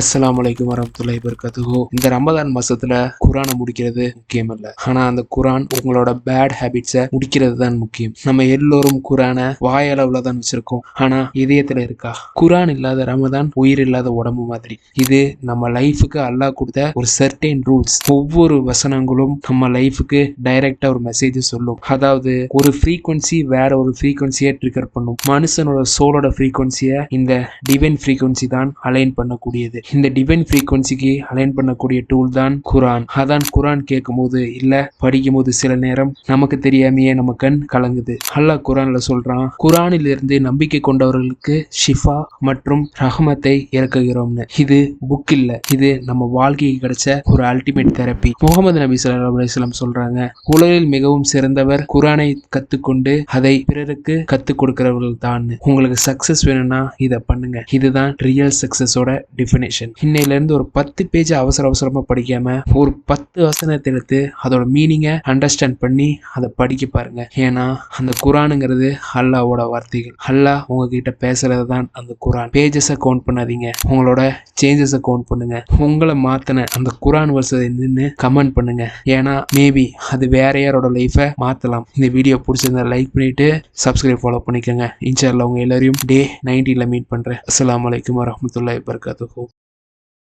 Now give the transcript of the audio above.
அஸ்ஸலாமு அலைக்கும் வரஹ்மத்துல்லாஹி வபரகாத்துஹு. இந்த ரமதான் மாசத்துல குரானை முடிக்கிறது முக்கியம் இல்ல, ஆனா அந்த குரான் உங்களோட பேட் ஹேபிட்ஸை முடிக்கிறது தான் முக்கியம். நம்ம எல்லோரும் குரானை வாயளவுல தான் வச்சிருக்கோம், ஆனா இதயத்துல இருக்கா? குரான் இல்லாத ரமதான் உயிர் இல்லாத உடம்பு மாதிரி. இது நம்ம லைஃபுக்கு அல்லாஹ் கொடுத்த ஒரு சர்டைன் ரூல்ஸ். ஒவ்வொரு வசனங்களும் நம்ம லைஃபுக்கு டைரக்டா ஒரு மெசேஜ் சொல்லும். அதாவது ஒரு ஃப்ரீக்வன்சி வேற ஒரு ஃப்ரீக்வன்சியை ட்ரிகர் பண்ணும். மனுஷனோட சோலோட ஃப்ரீக்வன்சியை இந்த டிவைன் ஃப்ரீக்வன்சி தான் அலைன் பண்ணக்கூடியது. இந்த டிவைன் ஃப்ரீக்வன்சிக்கு அலைன் பண்ணக்கூடிய டூல் தான் குரான். அதான் குரான் கேட்கும் போது இல்ல படிக்கும் போது சில நேரம் நமக்கு தெரியாமையே நம்ம கண் கலங்குது. அல்லாஹ் குரான்ல சொல்றான், குரானில் இருந்து நம்பிக்கை கொண்டவர்களுக்கு ஷிஃபா மற்றும் ரஹமத்தை இறக்குகிறோம்னு. இது புக் இல்ல, இது நம்ம வாழ்க்கைக்கு கிடைச்ச ஒரு அல்டிமேட் தெரப்பி. முகமது நபி ஸல்லல்லாஹு அலைஹி வஸல்லம் சொல்றாங்க, உலகில் மிகவும் சிறந்தவர் குரானை கத்துக்கொண்டு அதை பிறருக்கு கத்துக் கொடுக்கிறவர்கள் தான். உங்களுக்கு சக்சஸ் வேணும்னா இதை பண்ணுங்க. இதுதான் ரியல் சக்சஸோட டிஃபினேஷன். இன்னையில இருந்து ஒரு 10 பேஜ் அவசரமா படிக்காம ஒரு 10 வசனத்தை எடுத்து அதோட மீனிங்கை அண்டர்ஸ்டாண்ட் பண்ணி அதை படிக்க பாருங்க. ஏன்னா அந்த குரானுங்கிறது அல்லாஹ்வோட வார்த்தைகள். அல்லாஹ் உங்ககிட்ட பேசுறது தான் அந்த குரான். பேஜஸை கவுண்ட் பண்ணாதீங்க, உங்களோட சேஞ்சஸை கவுண்ட் பண்ணுங்க. உங்களை மாத்தின அந்த குரான் வருஷத்தை நின்று கமெண்ட் பண்ணுங்க. ஏன்னா மேபி அது வேற யாரோட லைஃபை மாத்தலாம். இந்த வீடியோ பிடிச்சிருந்தா லைக் பண்ணிட்டு சப்ஸ்கிரைப் ஃபாலோ பண்ணிக்கோங்க. இன்ஷா அல்லாஹ் உங்க எல்லாரையும் டே 90ல மீட் பண்றேன். அஸ்ஸலாமு அலைக்கும் வரஹ்மத்துல்லாஹி வபரகாத்துஹு.